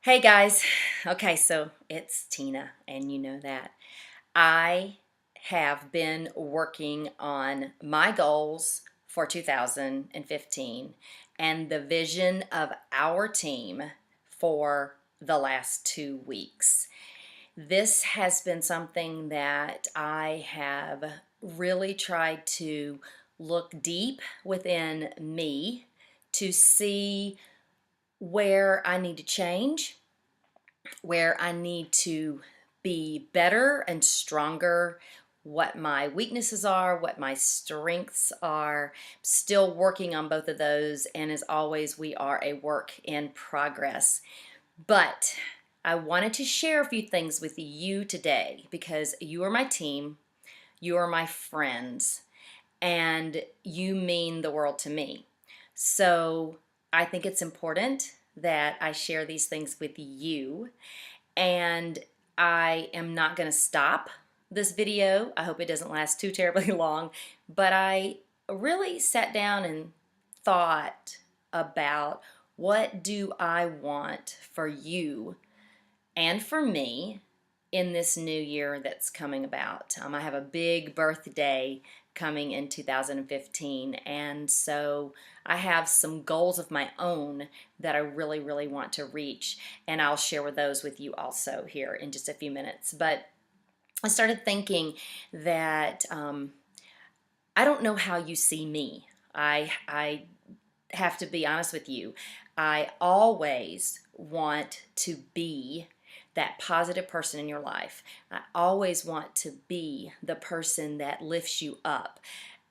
Hey guys. Okay, so it's Tina, and you know that. I have been working on my goals for 2015 and the vision of our team for the last 2 weeks. This has been something that I have really tried to look deep within me to see where I need to change, where I need to be better and stronger, what my weaknesses are, what my strengths are. Still working on both of those, and as always, we are a work in progress. But I wanted to share a few things with you today because you are my team, you are my friends, and you mean the world to me. So I think it's important that I share these things with you, and I am not going to stop this video. I hope it doesn't last too terribly long, but I really sat down and thought about what do I want for you and for me in this new year that's coming about. I have a big birthday coming in 2015, and so I have some goals of my own that I really, really want to reach, and I'll share with those with you also here in just a few minutes. But I started thinking that I don't know how you see me. I have to be honest with you. I always want to be that positive person in your life. I always want to be the person that lifts you up.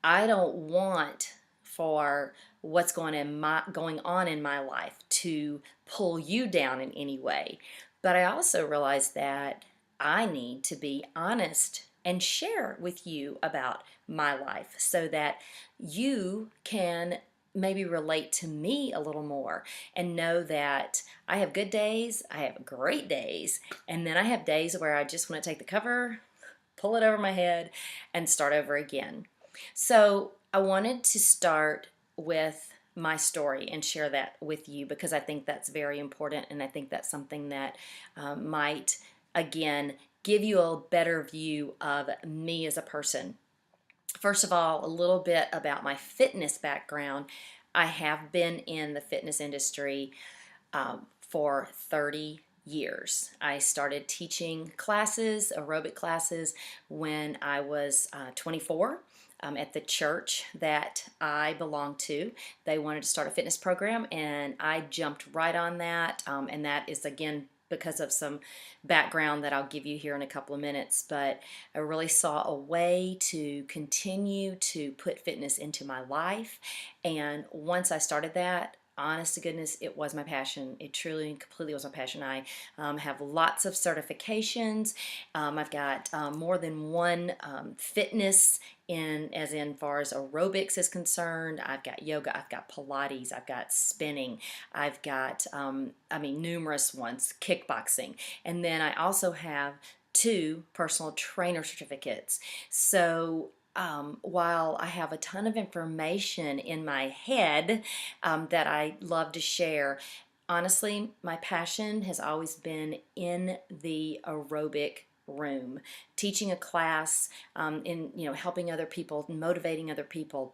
I don't want for what's going on in my life to pull you down in any way. But I also realize that I need to be honest and share with you about my life so that you can maybe relate to me a little more and know that I have good days, I have great days, and then I have days where I just want to take the cover, pull it over my head, and start over again. So I wanted to start with my story and share that with you because I think that's very important, and I think that's something that might, again, give you a better view of me as a person. First of all, a little bit about my fitness background. I have been in the fitness industry for 30 years. I started teaching classes, aerobic classes, when I was 24. At the church that I belong to. They wanted to start a fitness program, and I jumped right on that. And that is, again, because of some background that I'll give you here in a couple of minutes. But I really saw a way to continue to put fitness into my life. And once I started that, honest to goodness, it was my passion. It truly and completely was my passion. I have lots of certifications. I've got more than one fitness as in far as aerobics is concerned. I've got yoga, I've got Pilates, I've got spinning, I've got numerous ones, kickboxing, and then I also have 2 personal trainer certificates. So while I have a ton of information in my head that I love to share, honestly, my passion has always been in the aerobic room, teaching a class, in helping other people, motivating other people.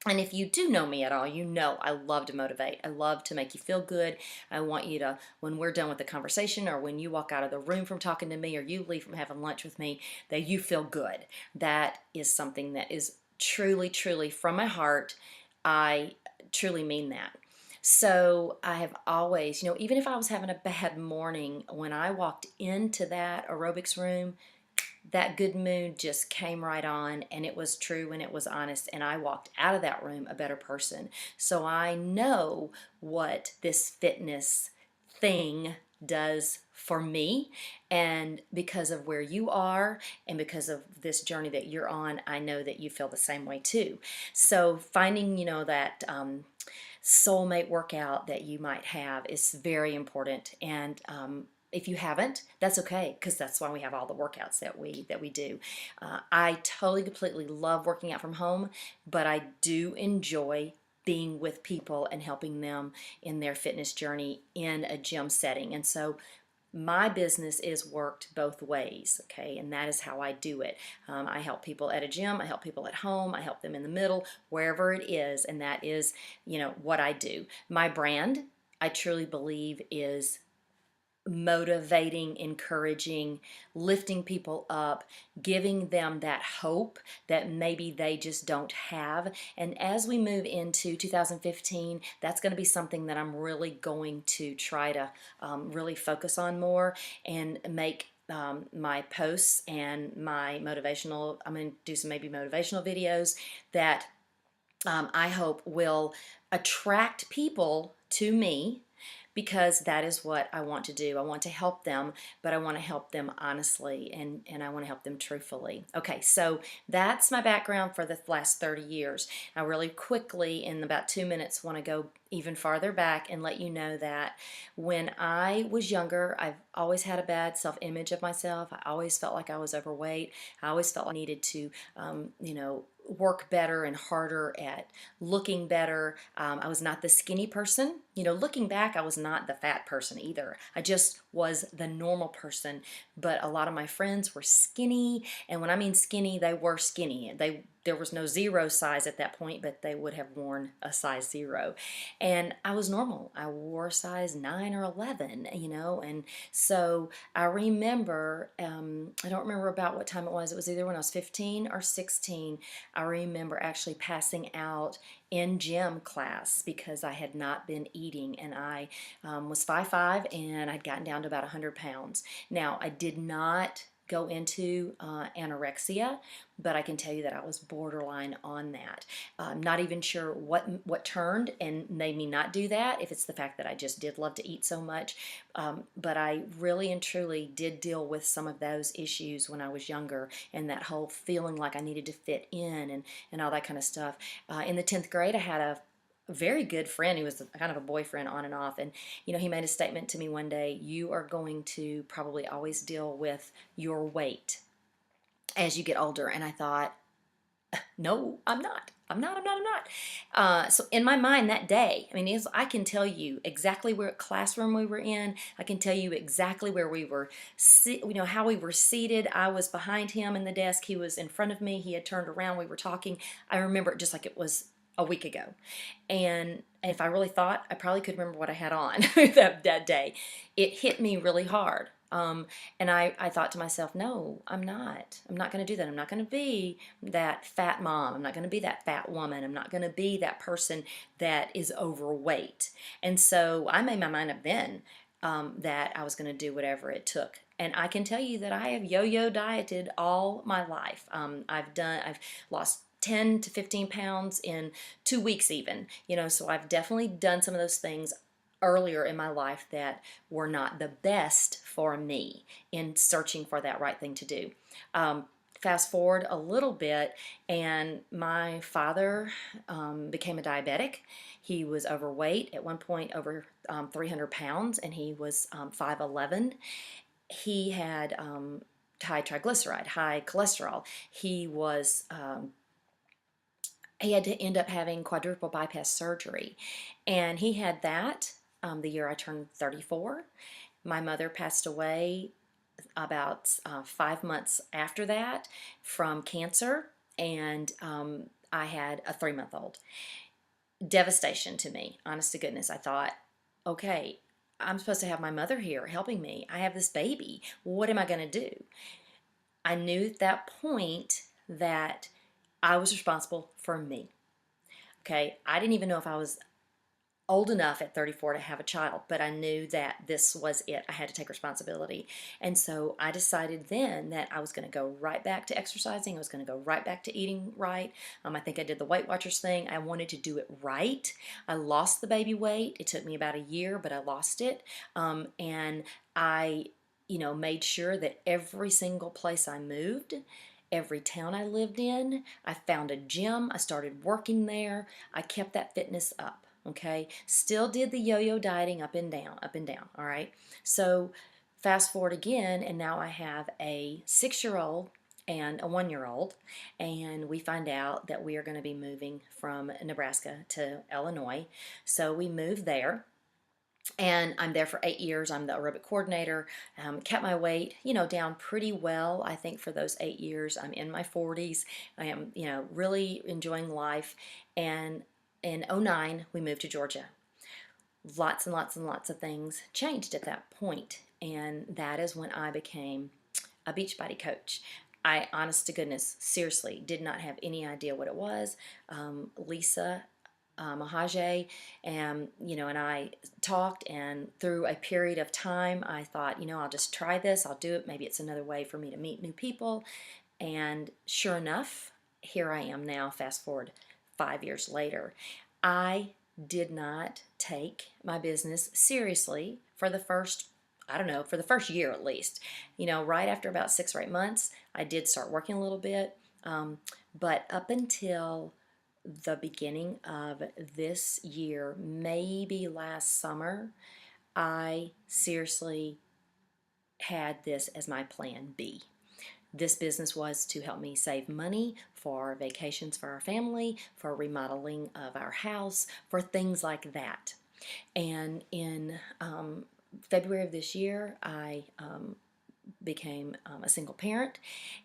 And if you do know me at all, you know I love to motivate. I love to make you feel good. I want you to, when we're done with the conversation, or when you walk out of the room from talking to me, or you leave from having lunch with me, that you feel good. That is something that is truly, truly from my heart. I truly mean that. So I have always, even if I was having a bad morning, when I walked into that aerobics room, that good mood just came right on, and it was true and it was honest, and I walked out of that room a better person. So I know what this fitness thing does for me, and because of where you are and because of this journey that you're on, I know that you feel the same way too. So finding that soulmate workout that you might have is very important. And if you haven't, that's okay, because that's why we have all the workouts that we do. I totally completely love working out from home, but I do enjoy being with people and helping them in their fitness journey in a gym setting. And so my business is worked both ways, okay, and that is how I do it. I help people at a gym, I help people at home, I help them in the middle, wherever it is, and that is, what I do. My brand, I truly believe, is motivating, encouraging, lifting people up, giving them that hope that maybe they just don't have. And as we move into 2015, that's going to be something that I'm really going to try to really focus on more and make my posts and my motivational, I'm going to do some maybe motivational videos that I hope will attract people to me, because that is what I want to do. I want to help them, but I want to help them honestly, and I want to help them truthfully. Okay, so that's my background for the last 30 years. I really quickly, in about 2 minutes, want to go even farther back and let you know that when I was younger, I've always had a bad self-image of myself. I always felt like I was overweight. I always felt like I needed to, work better and harder at looking better. I was not the skinny person. Looking back, I was not the fat person either. I just was the normal person. But a lot of my friends were skinny, and when I mean skinny, they were skinny. There was no zero size at that point, but they would have worn a size 0. And I was normal. I wore size 9 or 11, and so I remember, I don't remember about what time it was. It was either when I was 15 or 16. I remember actually passing out in gym class because I had not been eating, and I was 5'5", and I'd gotten down to about 100 pounds. Now, I did not go into anorexia, but I can tell you that I was borderline on that. I'm not even sure what turned and made me not do that, if it's the fact that I just did love to eat so much. But I really and truly did deal with some of those issues when I was younger, and that whole feeling like I needed to fit in and all that kind of stuff. In the 10th grade, I had a very good friend. He was kind of a boyfriend on and off, and he made a statement to me one day: you are going to probably always deal with your weight as you get older. And I thought, no, I'm not. So in my mind that day, I can tell you exactly what classroom we were in. I can tell you exactly where we were, how we were seated. I was behind him in the desk. He was in front of me. He had turned around. We were talking. I remember it just like it was a week ago. And if I really thought, I probably could remember what I had on that day. It hit me really hard. And I thought to myself, no, I'm not. I'm not going to do that. I'm not going to be that fat mom. I'm not going to be that fat woman. I'm not going to be that person that is overweight. And so I made my mind up then that I was going to do whatever it took. And I can tell you that I have yo-yo dieted all my life. I've lost 10 to 15 pounds in 2 weeks even, so I've definitely done some of those things earlier in my life that were not the best for me in searching for that right thing to do. Fast forward a little bit, and my father became a diabetic. He was overweight at one point, over 300 pounds, and he was 5'11". He had high triglyceride, high cholesterol. He had to end up having quadruple bypass surgery, and he had that the year I turned 34. My mother passed away about 5 months after that from cancer, and I had a 3-month-old. Devastation to me, honest to goodness. I thought, okay, I'm supposed to have my mother here helping me. I have this baby. What am I going to do? I knew at that point that I was responsible for me. Okay, I didn't even know if I was old enough at 34 to have a child, but I knew that this was it. I had to take responsibility. And so I decided then that I was going to go right back to exercising. I was going to go right back to eating right. I think I did the Weight Watchers thing. I wanted to do it right. I lost the baby weight. It took me about a year, but I lost it. And I, made sure that every single place I moved, every town I lived in, I found a gym. I started working there. I kept that fitness up. Okay, still did the yo-yo dieting up and down, all right? So fast forward again, and now I have a 6-year-old and a 1 year old, and we find out that we are going to be moving from Nebraska to Illinois. So we moved there, and I'm there for 8 years. I'm the aerobic coordinator. Kept my weight, down pretty well. I think for those 8 years, I'm in my 40s. I am, really enjoying life. And in '09, we moved to Georgia. Lots and lots and lots of things changed at that point, and that is when I became a Beachbody coach. I, honest to goodness, seriously, did not have any idea what it was. Lisa Mahajay, and and I talked, and through a period of time, I thought, I'll just try this. I'll do it. Maybe it's another way for me to meet new people. And sure enough, here I am now. Fast forward 5 years later, I did not take my business seriously for the first, I don't know, for the first year at least. Right after about 6 or 8 months, I did start working a little bit. But up until the beginning of this year, maybe last summer, I seriously had this as my plan B. This business was to help me save money for vacations for our family, for remodeling of our house, for things like that. And in February of this year, I became a single parent,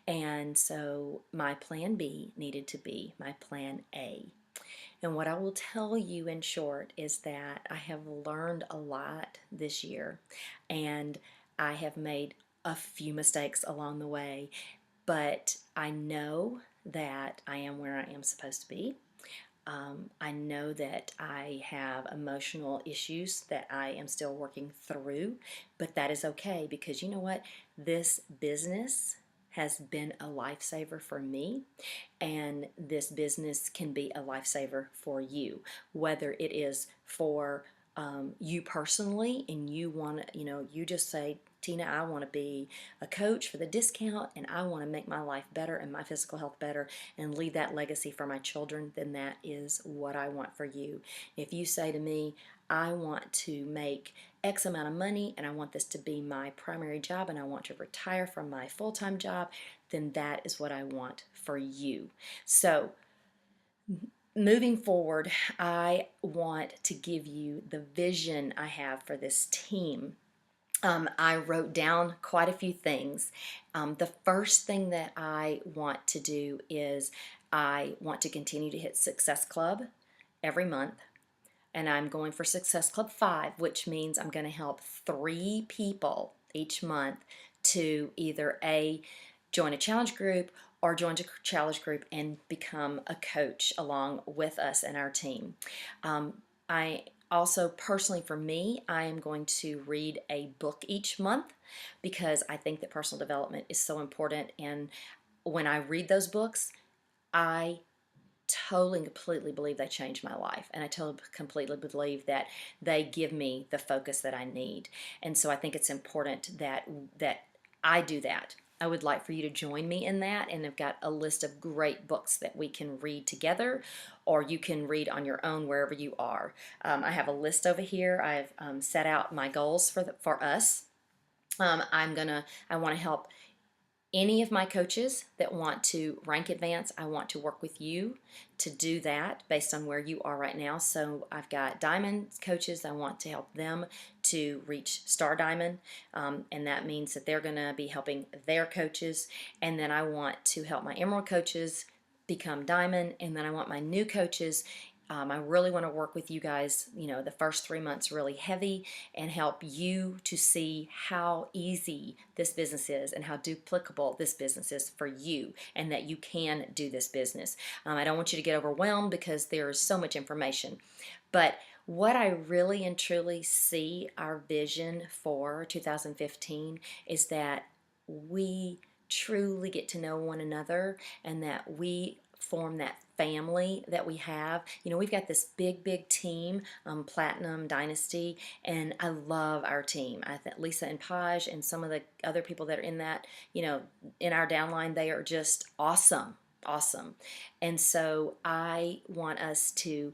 and so my plan B needed to be my plan A. And what I will tell you in short is that I have learned a lot this year, and I have made a few mistakes along the way, but I know that I am where I am supposed to be. I know that I have emotional issues that I am still working through, but that is okay, because you know what? This business has been a lifesaver for me, and this business can be a lifesaver for you, whether it is for you personally, and you want to, you just say, Tina, I want to be a coach for the discount, and I want to make my life better and my physical health better and leave that legacy for my children, then that is what I want for you. If you say to me, I want to make X amount of money and I want this to be my primary job and I want to retire from my full-time job, then that is what I want for you. So moving forward, I want to give you the vision I have for this team. I wrote down quite a few things. The first thing that I want to do is I want to continue to hit Success Club every month. And I'm going for Success Club 5, which means I'm going to help 3 people each month to either join a challenge group or join a challenge group and become a coach along with us and our team. I also, personally for me, I am going to read a book each month, because I think that personal development is so important. And when I read those books, I totally and completely believe they changed my life, and I totally completely believe that they give me the focus that I need. And so I think it's important that I do that. I would like for you to join me in that, and I've got a list of great books that we can read together, or you can read on your own wherever you are. I have a list over here. I've set out my goals for us. I want to help any of my coaches that want to rank advance. I want to work with you to do that based on where you are right now. So I've got diamond coaches. I want to help them to reach star diamond, and that means that they're going to be helping their coaches. And then I want to help my emerald coaches become diamond, and then I want my new coaches. I really want to work with you guys, the first 3 months really heavy, and help you to see how easy this business is and how duplicable this business is for you, and that you can do this business. I don't want you to get overwhelmed because there is so much information. But what I really and truly see our vision for 2015 is that we truly get to know one another, and that we form that family that we have. We've got this big, big team, Platinum Dynasty, and I love our team. I think Lisa and Paj and some of the other people that are in that, in our downline, they are just awesome, awesome. And so I want us to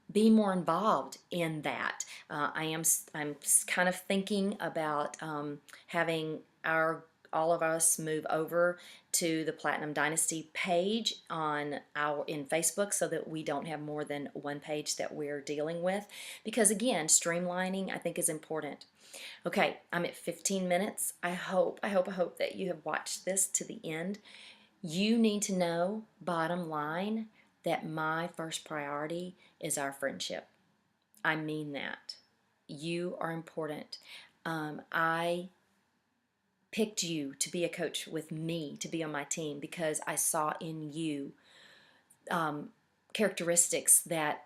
be more involved in that. I'm kind of thinking about having our all of us move over to the Platinum Dynasty page in Facebook, so that we don't have more than one page that we're dealing with, because again, streamlining I think is important. Okay, I'm at 15 minutes. I hope that you have watched this to the end. You need to know, bottom line, that my first priority is our friendship. I mean that. You are important. I picked you to be a coach with me, to be on my team, because I saw in you um, characteristics that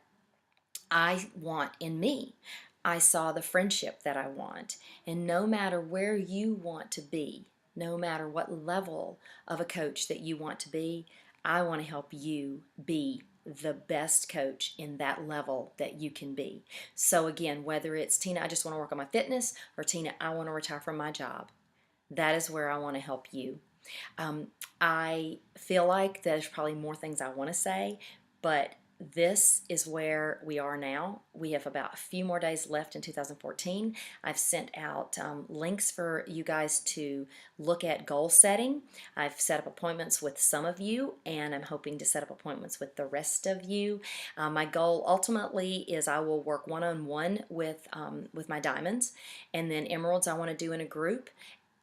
I want in me. I saw the friendship that I want. And no matter where you want to be, no matter what level of a coach that you want to be, I want to help you be the best coach in that level that you can be. So again, whether it's Tina, I just want to work on my fitness, or Tina, I want to retire from my job, that is where I want to help you. Um, I feel like there's probably more things I want to say, but this is where we are now. We have about a few more days left in 2014. I've sent out links for you guys to look at goal setting. I've set up appointments with some of you, and I'm hoping to set up appointments with the rest of you. My goal ultimately is I will work one-on-one with my diamonds, and then emeralds I want to do in a group.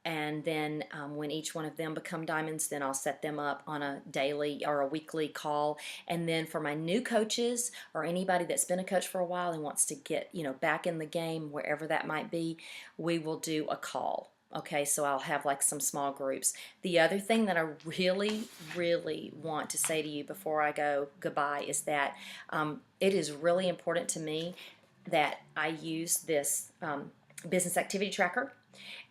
And then when each one of them become diamonds, then I'll set them up on a daily or a weekly call. And then for my new coaches, or anybody that's been a coach for a while and wants to get back in the game, wherever that might be, we will do a call. Okay, so I'll have like some small groups. The other thing that I really, really want to say to you before I go goodbye is that it is really important to me that I use this business activity tracker,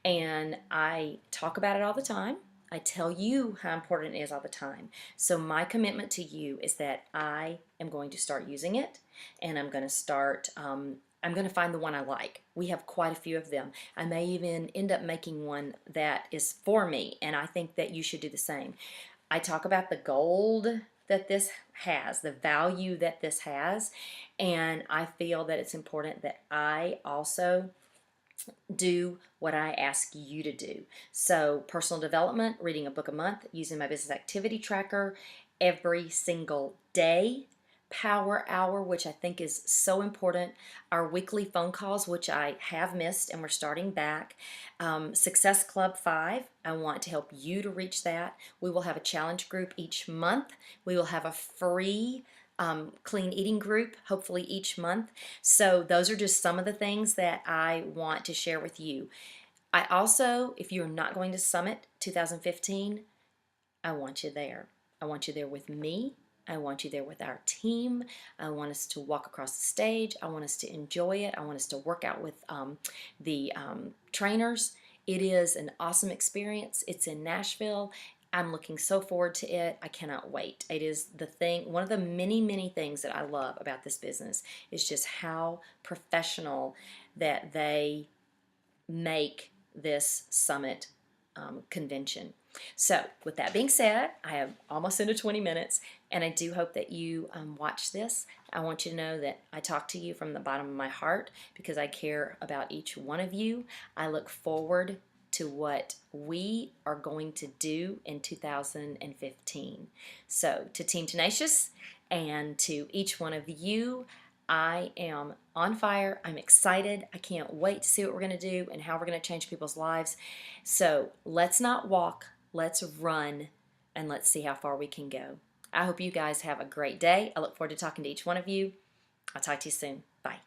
and I talk about it all the time. I tell you how important it is all the time. So my commitment to you is that I am going to start using it, and I'm going to start. I'm going to find the one I like. We have quite a few of them. I may even end up making one that is for me, and I think that you should do the same. I talk about the gold that this has, the value that this has, and I feel that it's important that I also do what I ask you to do. So personal development, reading a book a month, using my business activity tracker every single day, power hour, which I think is so important, our weekly phone calls, which I have missed and we're starting back, Success Club 5, I want to help you to reach that. We will have a challenge group each month. We will have a free clean eating group, hopefully each month. So those are just some of the things that I want to share with you. I also, if you're not going to Summit 2015, I want you there. I want you there with me. I want you there with our team. I want us to walk across the stage. I want us to enjoy it. I want us to work out with the trainers. It is an awesome experience. It's in Nashville. I'm looking so forward to it. I cannot wait. It is the thing, one of the many, many things that I love about this business is just how professional that they make this summit convention. So with that being said, I have almost into 20 minutes, and I do hope that you watch this. I want you to know that I talk to you from the bottom of my heart because I care about each one of you. I look forward to what we are going to do in 2015. So to Team Tenacious and to each one of you, I am on fire. I'm excited. I can't wait to see what we're going to do and how we're going to change people's lives. So let's not walk, let's run, and let's see how far we can go. I hope you guys have a great day. I look forward to talking to each one of you. I'll talk to you soon. Bye.